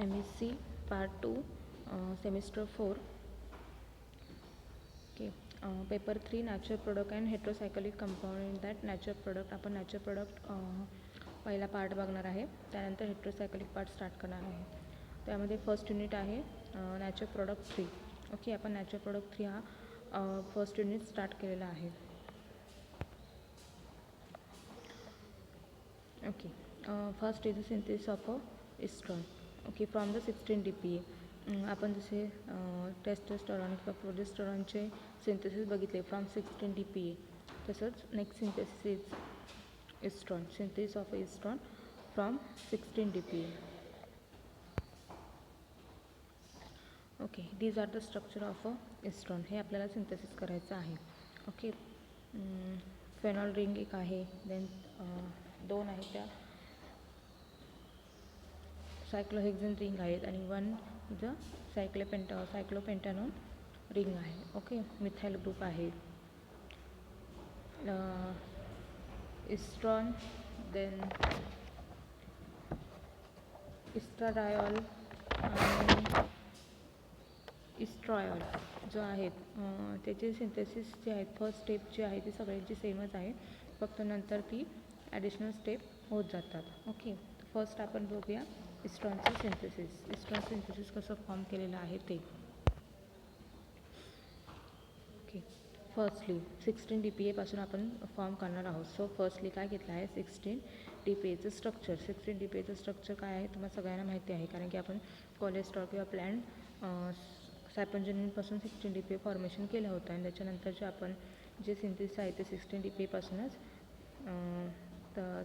MSc Part 2 Semester 4. Okay. Paper 3 natural product and heterocyclic compound in that natural product. आपण natural product पहिला part बघणार आहे, त्यानंतर heterocyclic part start करणार आहे. त्यामध्ये फर्स्ट युनिट आहे नॅचरल प्रोडक्ट 3. ओके, आपण नॅचरल प्रोडक्ट 3 हा फर्स्ट युनिट स्टार्ट केलेला आहे. Okay. First is the synthesis of एस्ट्रॉन. Okay, from the 16 DPA. आपण जसे टेस्टोस्टेरॉन किंवा प्रोजेस्टेरॉनचे सिंथेसिस बघितले फ्रॉम 16 DPA, तसंच next synthesis is estrone. Synthesis of estrone from 16 DPA. Okay, these are the structure of estrone. हे आपल्याला synthesis करायचं आहे. Okay, phenol ring एक आहे, देन 2 आहेत त्या सायक्लोहेक्झेन रिंग आहेत आणि 1 इज सायक्लोपेंटॅनॉन रिंग आहे. ओके, मिथाइल ग्रुप आहे. एस्ट्रॉन, देन इस्ट्राडायॉल आणि इस्ट्रॉयॉल जो आहेत त्याचे सिंथेसिस जे आहेत फर्स्ट स्टेप जी आहे ती सगळ्यांची सेमच आहे, फक्त नंतर ती ॲडिशनल स्टेप होत जातात. ओके, फर्स्ट आपण बघूया एस्ट्रॉनचं सिंथेसिस. एस्ट्रॉन सिंथेसिस कसं फॉर्म केलेलं आहे ते. ओके, फर्स्टली 16 DPA पासून आपण फॉर्म करणार आहोत. सो फर्स्टली काय घेतलं आहे 16 DPAचं स्ट्रक्चर. 16 DPAचं स्ट्रक्चर काय आहे तुम्हाला सगळ्यांना माहिती आहे, कारण की आपण कोलेस्ट्रॉल किंवा प्लॅन्ट सायपन्जेनिनपासून 16 DPA फॉर्मेशन केलं होतं आणि त्याच्यानंतरचे आपण जे सिंथेसिस आहे ते 16 DPA पासूनच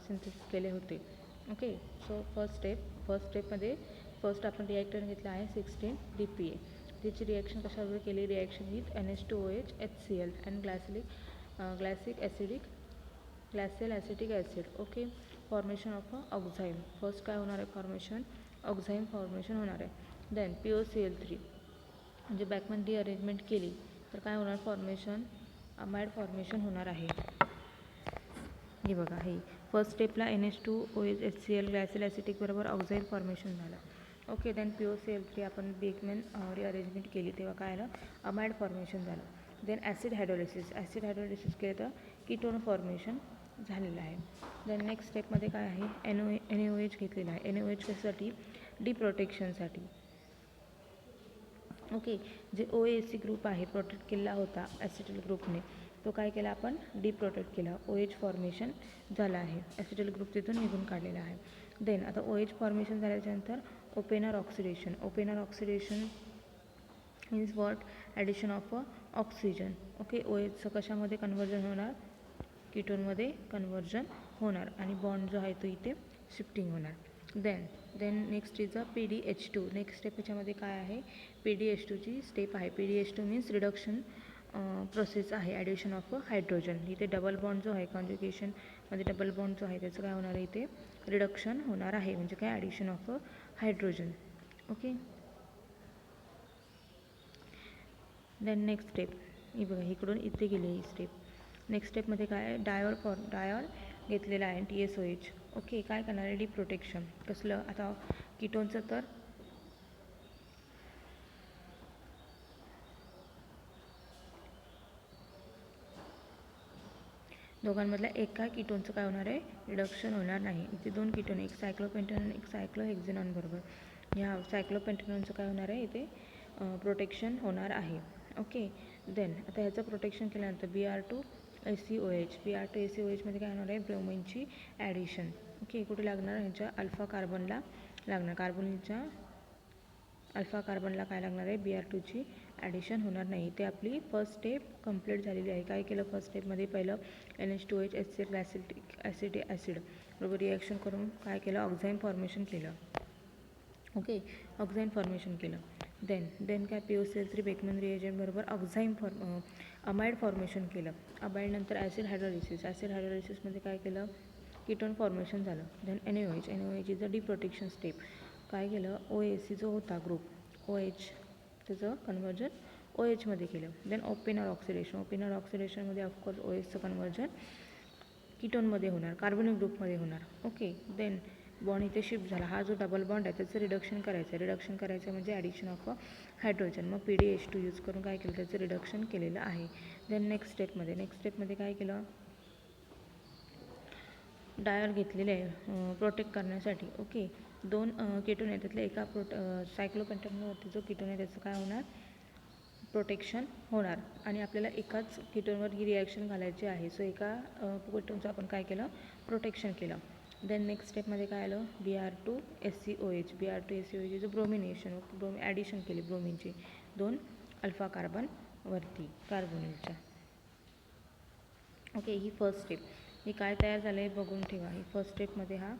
सिंथेसिस केले होते. ओके, सो फर्स्ट स्टेपमध्ये फर्स्ट आपण रिॲक्टर घेतला आहे 16 DPA. त्याची रिॲक्शन कशाबरोबर केली, reaction with NH2OH HCl and glacial acetic acid. Okay, formation of oxime. First काय होणार आहे फॉर्मेशन, ऑक्झाईम फॉर्मेशन होणार आहे. देन POCl3 म्हणजे बॅकमन रिअरेंजमेंट केली तर काय होणार फॉर्मेशन, अमाइड फॉर्मेशन होणार आहे. हे बघा, हे फर्स्ट स्टेपला NH2OH HCl ग्लायसिल ॲसिटिक बरोबर ऑक्झाईम फॉर्मेशन झालं. ओके, देन POCl3 आपण बेकमॅन रिअरेंजमेंट केली तेव्हा काय आलं, अमाइड फॉर्मेशन झालं. देन ॲसिड हायड्रोलिसिस केलं तर कीटोन फॉर्मेशन झालेलं आहे. देन नेक्स्ट स्टेपमध्ये काय आहे NaOH घेतलेला आहे. NaOH कशासाठी, डिप्रोटेक्शनसाठी. ओके, जे OAC ग्रुप आहे प्रोटेक्ट केलेला होता ॲसिटिल ग्रुपने, तो काय केला आपण डिप्रोटेक्ट केला. OH फॉर्मेशन झालं आहे, ॲसिटिल ग्रुप तिथून निघून काढलेला आहे. देन आता OH फॉर्मेशन झाल्याच्यानंतर Oppenauer oxidation means what, addition of oxygen. Okay, OHचं कशामध्ये कन्वर्जन होणार, कीटोनमध्ये कन्वर्जन होणार आणि बॉन्ड जो आहे तो इथे शिफ्टिंग होणार. Then next is PDH2. Next step याच्यामध्ये काय आहे, PDH2ची स्टेप आहे. PDH2 मीन्स रिडक्शन प्रोसेस आहे, ॲडिशन ऑफ हायड्रोजन. इथे डबल बॉन्ड जो आहे कॉन्ज्युगेशनमध्ये डबल बॉन्ड जो आहे त्याचं काय होणार आहे, इथे रिडक्शन होणार आहे, म्हणजे काय addition of hydrogen. Okay, then next step ही बघा, इकडून इथे गेली ही स्टेप. नेक्स्ट स्टेपमध्ये काय डायोल घेतलेला आहे TSOH. ओके, काय करणार आहे डिप्रोटेक्शन. कसलं आता कीटोनचं, तर दोघांमधल्या एका कीटोनचं काय होणार आहे, रिडक्शन होणार नाही. इथे 2 कीटोन, एक सायक्लोपेंटॅनॉन एक सायक्लोहेक्झेनॉन बरोबर. ह्या सायक्लोपेंटॅनॉनचं काय होणार आहे, इथे प्रोटेक्शन होणार आहे. ओके, देन आता ह्याचं प्रोटेक्शन केल्यानंतर Br2SCOH मध्ये काय होणार आहे, ब्रोमिनची ॲडिशन. ओके, कुठे लागणार, ह्याच्या अल्फा कार्बनला लागणार, कार्बनच्या अल्फा कार्बनला काय लागणार आहे, Br2ची ॲडिशन होणार नाही. ते आपली फर्स्ट स्टेप कंप्लीट झालेली आहे. काय केलं फर्स्ट स्टेपमध्ये, पहिलं NH2OH HCl ॲसिटिक ॲसिड बरोबर रिॲक्शन करून काय केलं, ऑक्झाईम फॉर्मेशन केलं. ओके, ऑक्झाईम फॉर्मेशन केलं. देन काय POCl3 बेकमन रिएजंट बरोबर ऑक्झाईम अमाइड फॉर्मेशन केलं. अमाइड नंतर ॲसिड हायड्रोलिसिसमध्ये काय केलं, कीटोन फॉर्मेशन झालं. Then NaOH is a deprotection step. काय केलं, OAC जो होता ग्रुप OH त्याचं कन्वर्जन OHमध्ये केलं. देन ओपेनर ऑक्सिडेशनमध्ये ऑफकोर्स OHचं कन्वर्जन कीटोनमध्ये होणार, कार्बनिक ग्रुपमध्ये होणार. ओके, देन बॉन्ड इथे शिफ्ट झाला, हा जो डबल बॉन्ड आहे त्याचं रिडक्शन करायचं म्हणजे ॲडिशन ऑफ हायड्रोजन. मग PDH2 यूज करून काय केलं, त्याचं रिडक्शन केलेलं आहे. देन नेक्स्ट स्टेपमध्ये काय केलं, डायल घेतलेले आहे प्रोटेक्ट करण्यासाठी. ओके, 2 कीटोन आहे त्यातले एका सायक्लोपेंटॅनवरती जो कीटोन आहे त्याचं काय होणार, प्रोटेक्शन होणार. आणि आपल्याला एकाच कीटोनवर ही रिॲक्शन घालायची आहे. सो एका कीटोनचं आपण काय केलं, प्रोटेक्शन केलं. देन नेक्स्ट स्टेपमध्ये काय आलं, Br2SCOH. Br2SCOH ब्रोमिनेशन, ॲडिशन केली ब्रोमिनची 2 अल्फा कार्बनवरती कार्बोनिलच्या. ओके, ही फर्स्ट स्टेप. हे काय तयार झालं आहे बघून ठेवा. ही फर्स्ट स्टेपमध्ये हा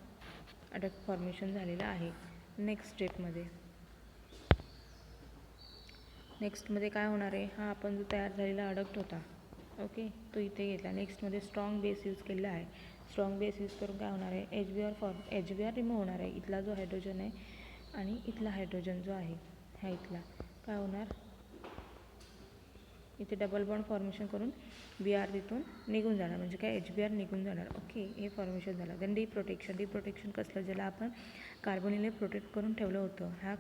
अडक्ट फॉर्मेशन झालेला आहे. नेक्स्टमध्ये काय होणार आहे, हा आपण जो तयार झालेला अडक्ट होता, ओके, तो इथे घेतला. नेक्स्टमध्ये स्ट्रॉंग बेस यूज केलेला आहे. स्ट्रॉंग बेस यूज करून काय होणार आहे, HBr रिमूव्ह होणार आहे. इथला जो हायड्रोजन आहे आणि इथला हायड्रोजन जो आहे ह्या इथला काय होणार, इथे डबल बॉन्ड फॉर्मेशन करून Br तिथून निघून जाणार, म्हणजे काय HBr निघून जाणार. ओके, हे फॉर्मेशन झालं. देन डिप्रोटेक्शन कसलं, ज्याला आपण कार्बोनिलने प्रोटेक्ट करून ठेवलं होतं, ह्या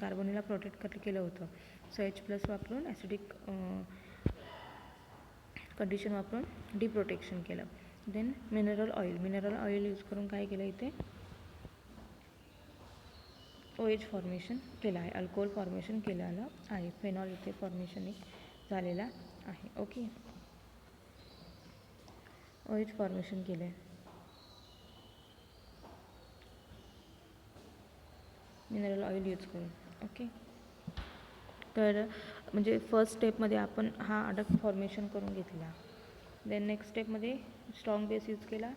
कार्बोनिलला प्रोटेक्ट केलं होतं. सो H+ वापरून ॲसिडिक कंडिशन वापरून डिप्रोटेक्शन केलं. देन मिनरल ऑइल यूज करून काय केलं, इथे OH फॉर्मेशन केलं आहे, अल्कोहोल फॉर्मेशन केलेलं आहे. फेनॉल इथे फॉर्मेशन एक झालेला आहे. ओके, OH फॉर्मेशन केलं आहे मिनरल ऑइल यूज करून. ओके, तर म्हणजे फर्स्ट स्टेपमध्ये आपण हा अडक्ट फॉर्मेशन करून घेतला. देन नेक्स्ट स्टेपमध्ये स्ट्रॉंग बेस यूज केला,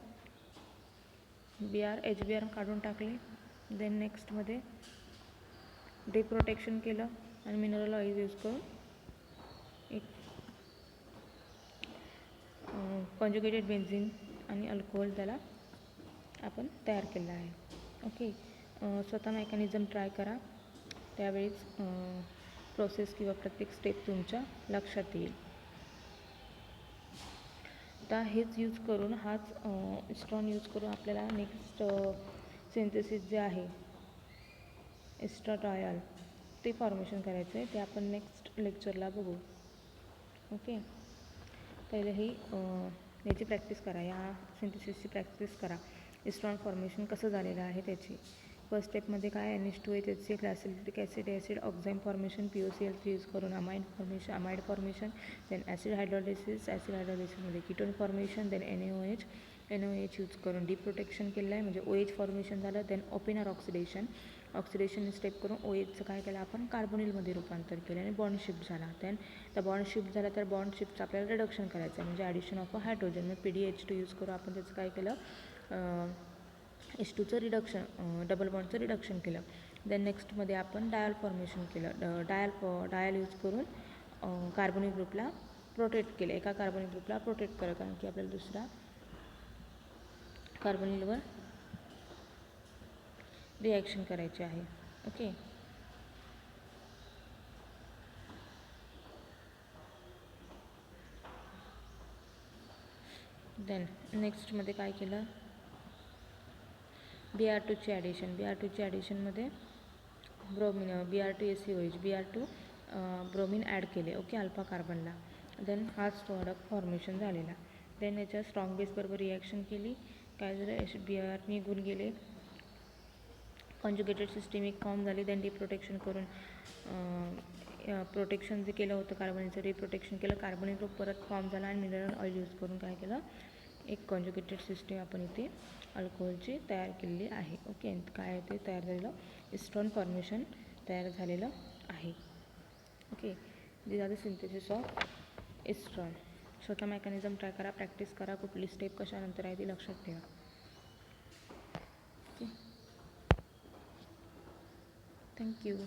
HBr काढून टाकले. देन नेक्स्टमध्ये डिप्रोटेक्शन केलं आणि मिनरल ऑइल यूज करून एक कॉन्जुगेटेड बेन्झीन आणि अल्कोहोल त्याला आपण तयार केलं आहे. ओके, स्वतः मेकॅनिझम ट्राय करा, त्यावेळीच प्रोसेस किंवा प्रत्येक स्टेप तुमच्या लक्षात येईल. आता हेच यूज करून, हाच एस्ट्रॉन यूज करून आपल्याला नेक्स्ट सिंथेसिस जे आहे एस्ट्राडायल ते फॉर्मेशन करायचं आहे. ते आपण नेक्स्ट लेक्चरला बघू. ओके, पहिले ही याची प्रॅक्टिस करा, या सिंथेसिसची प्रॅक्टिस करा. एस्ट्रॉन फॉर्मेशन कसं झालेलं आहे त्याची. फर्स्ट स्टेपमध्ये काय, NH2 HCl acidic acid oxime formation, POCl3 use करून अमाइड फॉर्मेशन. देन ॲसिड हायड्रोलिसिसमध्ये ketone formation. Then NaOH use करून डिप्रोटेक्शन केलं आहे, म्हणजे OH फॉर्मेशन झालं. देन ओपेनर ऑक्सिडेशन स्टेप करून OHचं काय केलं आपण, कार्बोनिलमध्ये रूपांतर केलं आणि बॉन्ड शिफ्ट झाला. देन त्या बॉन्ड शिफ्ट झाला, तर बॉन्ड शिफ्टचं आपल्याला रिडक्शन करायचं आहे, म्हणजे ॲडिशन ऑफ हायड्रोजन. मग PDH2 यूज करून आपण त्याचं काय केलं, H2चं रिडक्शन, डबल बॉन्डचं रिडक्शन केलं. देन नेक्स्टमध्ये आपण डायल फॉर्मेशन केलं. डायल यूज करून कार्बोनिल ग्रुपला प्रोटेक्ट केलं, एका कार्बोनिल ग्रुपला प्रोटेक्ट केलं, कारण की आपल्याला दुसरा कार्बोनिलवर रिॲक्शन करायची आहे. ओके, देन नेक्स्टमध्ये काय केलं, Br2ची ॲडिशनमध्ये Br2SCOH ब्रोमिन ॲड केले. ओके, अल्फा कार्बनला. देन हाच प्रोडक्ट फॉर्मेशन झालेला. देन याच्या स्ट्रॉंग बेसबरोबर रिॲक्शन केली, काय झालं, HBr निघून गेले, कॉन्जुगेटेड सिस्टमिक फॉर्म झाली. देन डिप्रोटेक्शन करून प्रोटेक्शन जे केलं होतं कार्बनचं, डिप्रोटेक्शन केलं, कार्बोनिल ग्रुप परत फॉर्म झाला आणि मिनरल ऑइल यूज करून काय केलं, एक कॉन्जुगेटेड सिस्टीम आपण इथे अल्कोहोलची तयार केलेली आहे. ओके, काय ते तयार झालेलं एस्ट्रॉन फॉर्मेशन तयार झालेलं आहे. Okay, this are the synthesis of estrone. स्वतः मेकॅनिझम ट्राय करा, प्रॅक्टिस करा, कुठली स्टेप कशानंतर आहे ती लक्षात ठेवा. Okay, thank you.